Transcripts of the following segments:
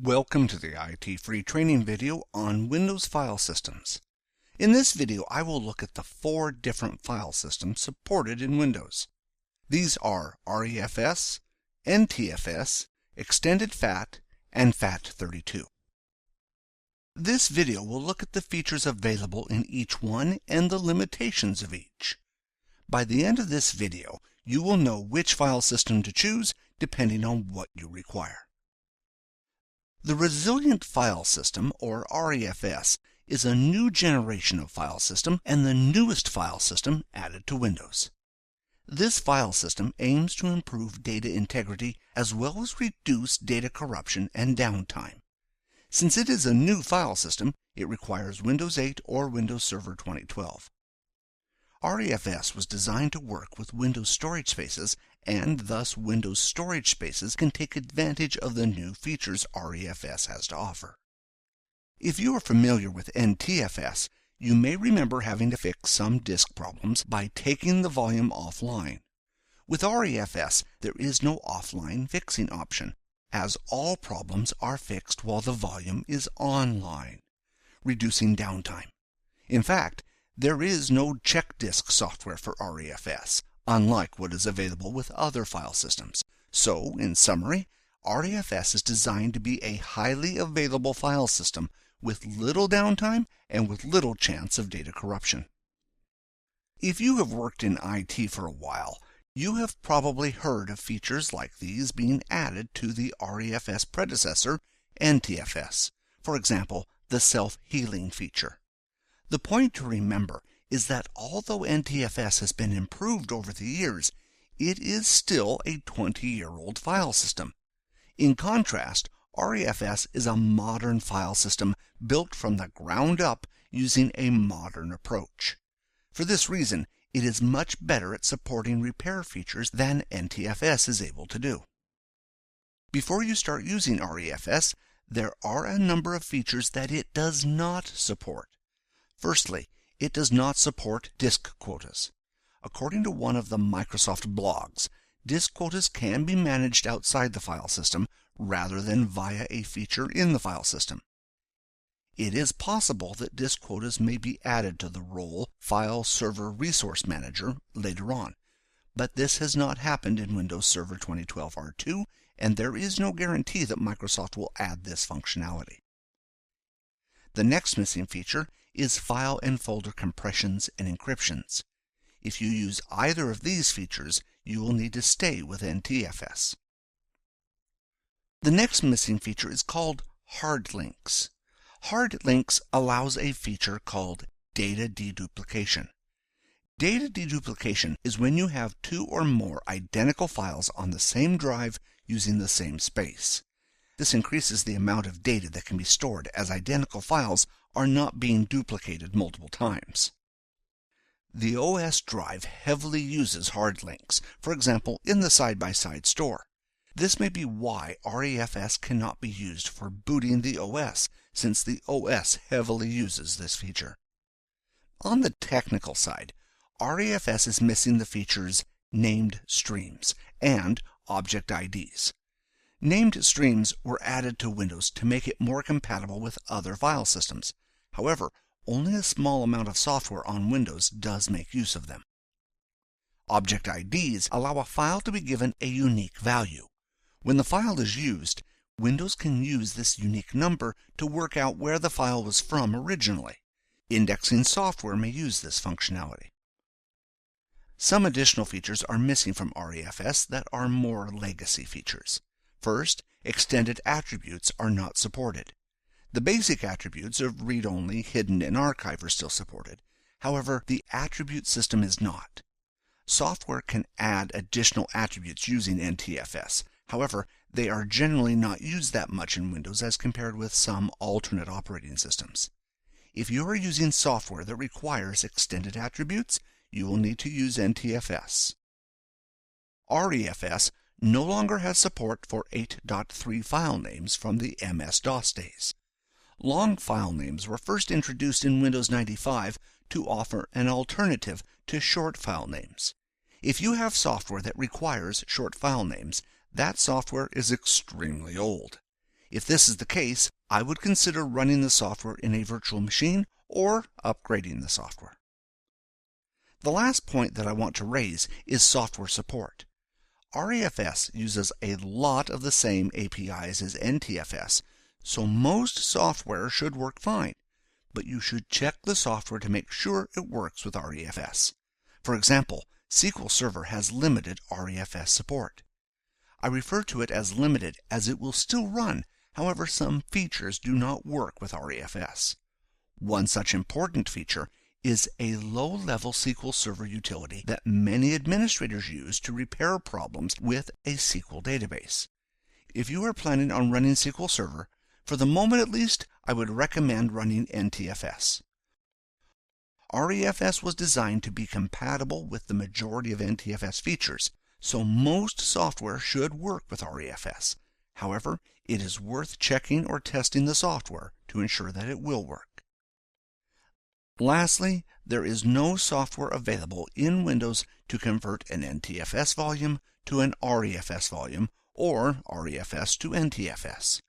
Welcome to the ITFreeTraining video on Windows file systems. In this video, I will look at the 4 different file systems supported in Windows. These are REFS, NTFS, exFAT, and FAT32. This video will look at the features available in each one and the limitations of each. By the end of this video, you will know which file system to choose depending on what you require. The Resilient File System, or REFS, is a new generation of file system and the newest file system added to Windows. This file system aims to improve data integrity as well as reduce data corruption and downtime. Since it is a new file system, it requires Windows 8 or Windows Server 2012. REFS was designed to work with Windows storage spaces, and thus Windows storage spaces can take advantage of the new features REFS has to offer. If you are familiar with NTFS, you may remember having to fix some disk problems by taking the volume offline. With REFS, there is no offline fixing option, as all problems are fixed while the volume is online, reducing downtime. In fact, there is no check disk software for REFS, unlike what is available with other file systems. So, in summary, REFS is designed to be a highly available file system with little downtime and with little chance of data corruption. If you have worked in IT for a while, you have probably heard of features like these being added to the REFS predecessor, NTFS. For example, the self-healing feature. The point to remember is that although NTFS has been improved over the years, it is still a 20-year-old file system. In contrast, REFS is a modern file system built from the ground up using a modern approach. For this reason, it is much better at supporting repair features than NTFS is able to do. Before you start using REFS, there are a number of features that it does not support. Firstly, it does not support disk quotas. According to one of the Microsoft blogs, disk quotas can be managed outside the file system rather than via a feature in the file system. It is possible that disk quotas may be added to the role File Server Resource Manager later on, but this has not happened in Windows Server 2012 R2, and there is no guarantee that Microsoft will add this functionality. The next missing feature is file and folder compressions and encryptions. If you use either of these features, you will need to stay with NTFS. The next missing feature is called hard links. Hard links allows a feature called data deduplication. Data deduplication is when you have 2 or more identical files on the same drive using the same space. This increases the amount of data that can be stored, as identical files are not being duplicated multiple times. The OS drive heavily uses hard links, for example, in the side-by-side store. This may be why REFS cannot be used for booting the OS, since the OS heavily uses this feature. On the technical side, REFS is missing the features named streams and object IDs. Named streams were added to Windows to make it more compatible with other file systems. However, only a small amount of software on Windows does make use of them. Object IDs allow a file to be given a unique value. When the file is used, Windows can use this unique number to work out where the file was from originally. Indexing software may use this functionality. Some additional features are missing from REFS that are more legacy features. First, extended attributes are not supported. The basic attributes of read-only, hidden, and archive are still supported. However, the attribute system is not. Software can add additional attributes using NTFS. However, they are generally not used that much in Windows as compared with some alternate operating systems. If you are using software that requires extended attributes, you will need to use NTFS. REFS no longer has support for 8.3 file names from the MS-DOS days. Long file names were first introduced in Windows 95 to offer an alternative to short file names. If you have software that requires short file names, that software is extremely old. If this is the case, I would consider running the software in a virtual machine or upgrading the software. The last point that I want to raise is software support. REFS uses a lot of the same APIs as NTFS, so most software should work fine, but you should check the software to make sure it works with REFS. For example, SQL Server has limited REFS support. I refer to it as limited as it will still run, however some features do not work with REFS. One such important feature is a low-level SQL Server utility that many administrators use to repair problems with a SQL database. If you are planning on running SQL Server, for the moment at least, I would recommend running NTFS. REFS was designed to be compatible with the majority of NTFS features, so most software should work with REFS. However, it is worth checking or testing the software to ensure that it will work. Lastly, there is no software available in Windows to convert an NTFS volume to an REFS volume or REFS to NTFS.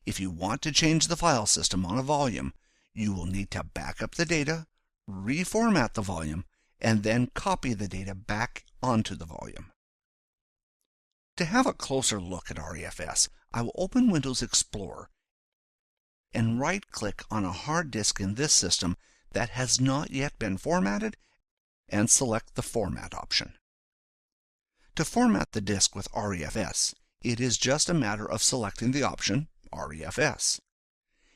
If you want to change the file system on a volume, you will need to back up the data, reformat the volume, and then copy the data back onto the volume. To have a closer look at REFS, I will open Windows Explorer and right-click on a hard disk in this system that has not yet been formatted and select the Format option. To format the disk with REFS, it is just a matter of selecting the option REFS.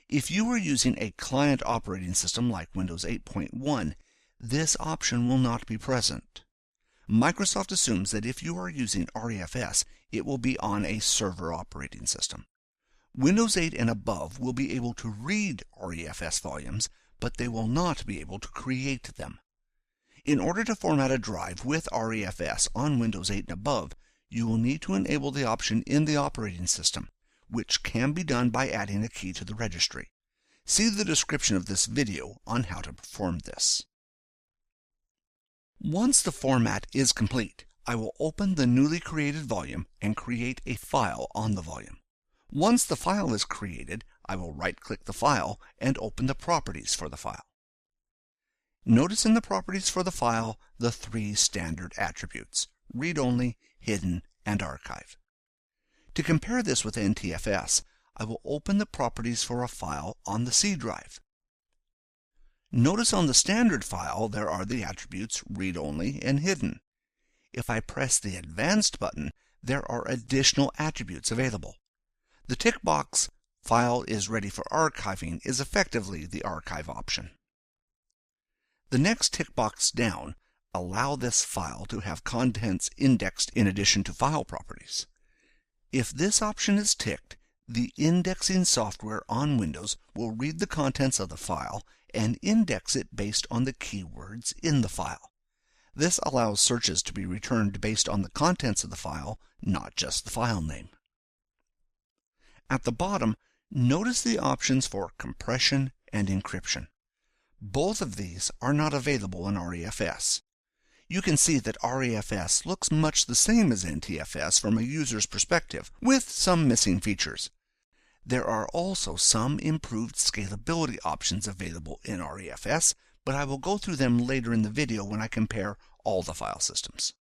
If you are using a client operating system like Windows 8.1, this option will not be present. Microsoft assumes that if you are using REFS, it will be on a server operating system. Windows 8 and above will be able to read REFS volumes, but they will not be able to create them. In order to format a drive with REFS on Windows 8 and above, you will need to enable the option in the operating system, which can be done by adding a key to the registry. See the description of this video on how to perform this. Once the format is complete, I will open the newly created volume and create a file on the volume. Once the file is created, I will right-click the file and open the properties for the file. Notice in the properties for the file the three standard attributes: read-only, hidden, and archive. To compare this with NTFS, I will open the properties for a file on the C drive. Notice on the standard file there are the attributes read-only and hidden. If I press the Advanced button, there are additional attributes available. The tick box "File is ready for archiving" is effectively the archive option. The next tick box down allow this file to have contents indexed in addition to file properties. If this option is ticked, the indexing software on Windows will read the contents of the file and index it based on the keywords in the file. This allows searches to be returned based on the contents of the file, not just the file name. At the bottom, notice the options for compression and encryption. Both of these are not available in REFS. You can see that REFS looks much the same as NTFS from a user's perspective, with some missing features. There are also some improved scalability options available in REFS, but I will go through them later in the video when I compare all the file systems.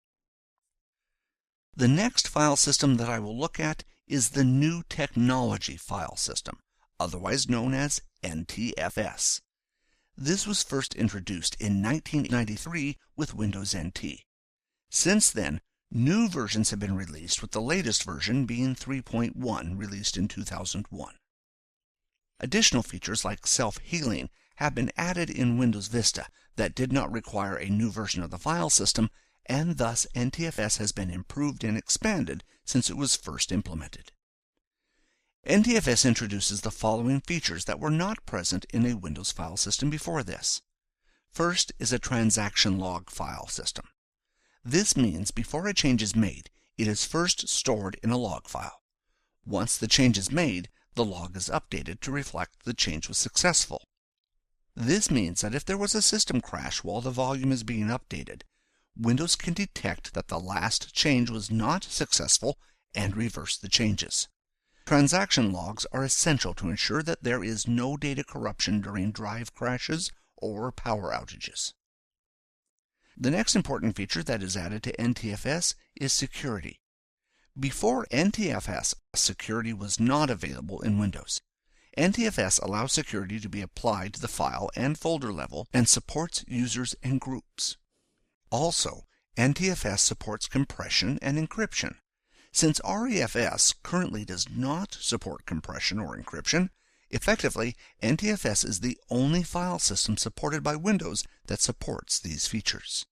The next file system that I will look at is the New Technology File System, otherwise known as NTFS. This was first introduced in 1993 with Windows NT. Since then, new versions have been released, with the latest version being 3.1, released in 2001. Additional features like self-healing have been added in Windows Vista that did not require a new version of the file system, and thus NTFS has been improved and expanded since it was first implemented. NTFS introduces the following features that were not present in a Windows file system before this. First is a transaction log file system. This means before a change is made, it is first stored in a log file. Once the change is made, the log is updated to reflect the change was successful. This means that if there was a system crash while the volume is being updated, Windows can detect that the last change was not successful and reverse the changes. Transaction logs are essential to ensure that there is no data corruption during drive crashes or power outages. The next important feature that is added to NTFS is security. Before NTFS, security was not available in Windows. NTFS allows security to be applied to the file and folder level and supports users and groups. Also, NTFS supports compression and encryption. Since REFS currently does not support compression or encryption, effectively, NTFS is the only file system supported by Windows that supports these features.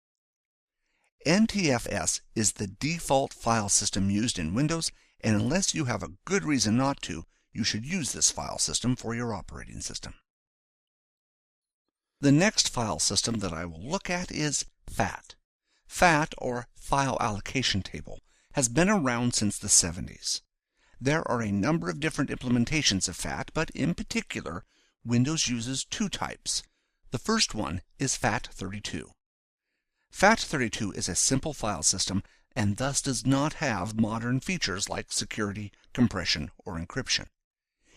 NTFS is the default file system used in Windows, and unless you have a good reason not to, you should use this file system for your operating system. The next file system that I will look at is FAT. FAT, or File Allocation Table, has been around since the 70s. There are a number of different implementations of FAT, but in particular, Windows uses two types. The first one is FAT32. FAT32 is a simple file system and thus does not have modern features like security, compression, or encryption.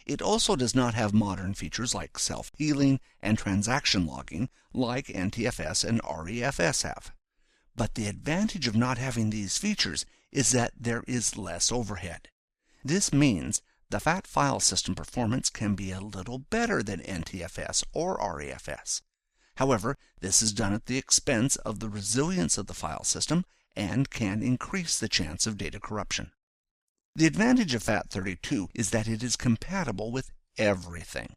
It also does not have modern features like self-healing and transaction logging like NTFS and REFS have. But the advantage of not having these features is that there is less overhead. This means the FAT file system performance can be a little better than NTFS or REFS. However, this is done at the expense of the resilience of the file system and can increase the chance of data corruption. The advantage of FAT32 is that it is compatible with everything.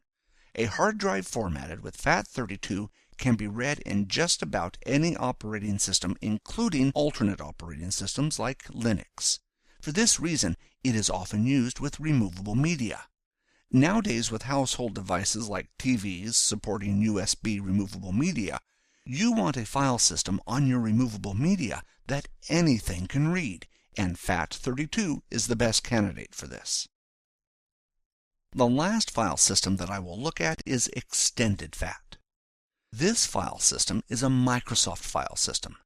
A hard drive formatted with FAT32 can be read in just about any operating system, including alternate operating systems like Linux. For this reason, it is often used with removable media. Nowadays, with household devices like TVs supporting USB removable media, you want a file system on your removable media that anything can read, and FAT32 is the best candidate for this. The last file system that I will look at is Extended FAT. This file system is a Microsoft file system.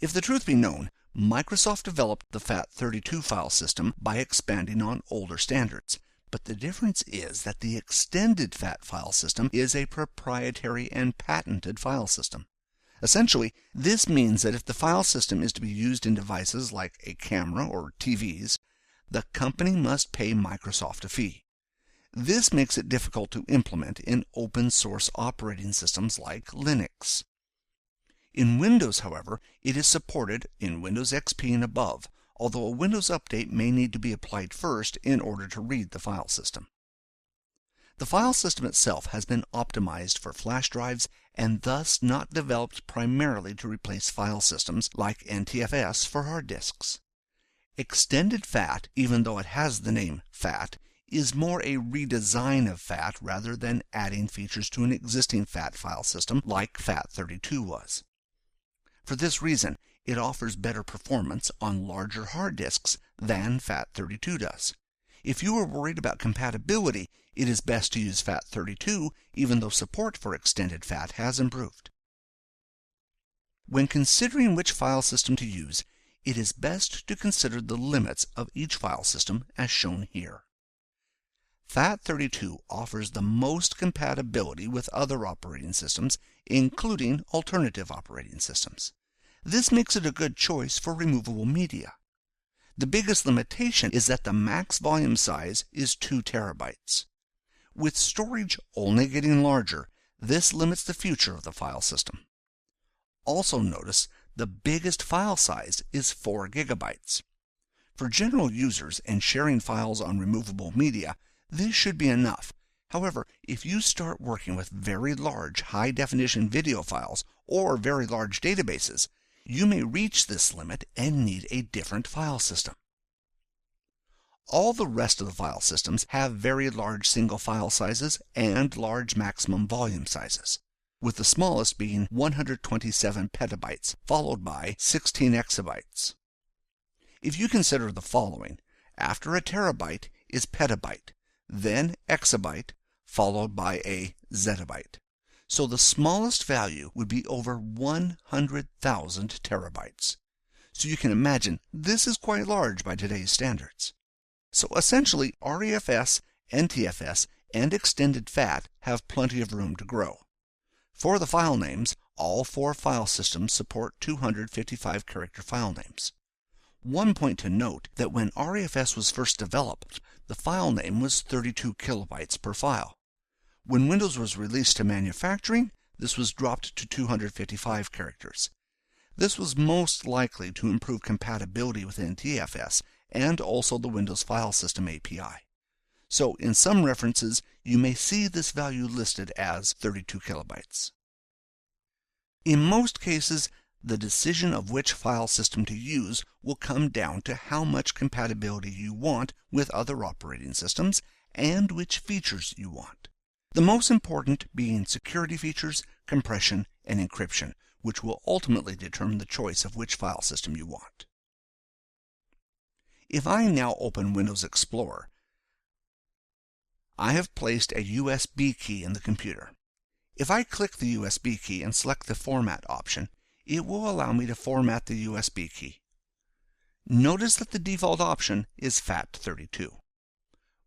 If the truth be known, Microsoft developed the FAT32 file system by expanding on older standards. But the difference is that the Extended FAT file system is a proprietary and patented file system. Essentially, this means that if the file system is to be used in devices like a camera or TVs, the company must pay Microsoft a fee. This makes it difficult to implement in open source operating systems like Linux. In Windows, however, it is supported in Windows XP and above, although a Windows update may need to be applied first in order to read the file system. The file system itself has been optimized for flash drives and thus not developed primarily to replace file systems like NTFS for hard disks. Extended FAT, even though it has the name FAT, is more a redesign of FAT rather than adding features to an existing FAT file system like FAT32 was. For this reason, it offers better performance on larger hard disks than FAT32 does. If you are worried about compatibility, it is best to use FAT32, even though support for Extended FAT has improved. When considering which file system to use, it is best to consider the limits of each file system as shown here. FAT32 offers the most compatibility with other operating systems, including alternative operating systems. This makes it a good choice for removable media. The biggest limitation is that the max volume size is 2 terabytes. With storage only getting larger, this limits the future of the file system. Also notice the biggest file size is 4 gigabytes. For general users and sharing files on removable media, this should be enough. However, if you start working with very large high-definition video files or very large databases, you may reach this limit and need a different file system. All the rest of the file systems have very large single file sizes and large maximum volume sizes, with the smallest being 127 petabytes, followed by 16 exabytes. If you consider the following, after a terabyte is petabyte, then exabyte, followed by a zettabyte. So the smallest value would be over 100,000 terabytes. So you can imagine this is quite large by today's standards. So essentially, REFS, NTFS, and extended FAT have plenty of room to grow. For the file names, all 4 file systems support 255 character file names. One point to note that when REFS was first developed, the file name was 32 kilobytes per file. When Windows was released to manufacturing, this was dropped to 255 characters. This was most likely to improve compatibility with NTFS and also the Windows File System API. So in some references, you may see this value listed as 32 kilobytes. In most cases, the decision of which file system to use will come down to how much compatibility you want with other operating systems and which features you want. The most important being security features, compression, and encryption, which will ultimately determine the choice of which file system you want. If I now open Windows Explorer, I have placed a USB key in the computer. If I click the USB key and select the Format option, it will allow me to format the USB key. Notice that the default option is FAT32.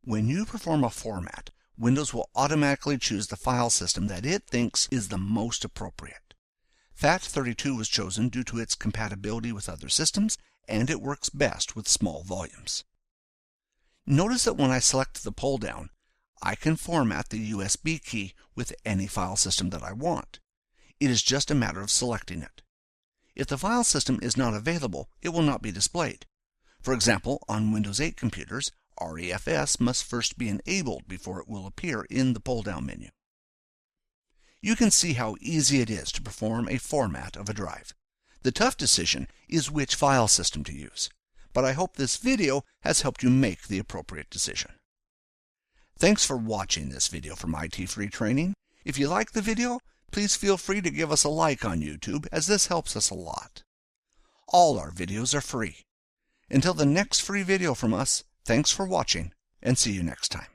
When you perform a format, Windows will automatically choose the file system that it thinks is the most appropriate. FAT32 was chosen due to its compatibility with other systems, and it works best with small volumes. Notice that when I select the pull-down, I can format the USB key with any file system that I want. It is just a matter of selecting it. If the file system is not available, it will not be displayed. For example, on Windows 8 computers, REFS must first be enabled before it will appear in the pull-down menu. You can see how easy it is to perform a format of a drive. The tough decision is which file system to use, but I hope this video has helped you make the appropriate decision. Thanks for watching this video from ITFreeTraining. If you like the video, please feel free to give us a like on YouTube, as this helps us a lot. All our videos are free. Until the next free video from us, thanks for watching, and see you next time.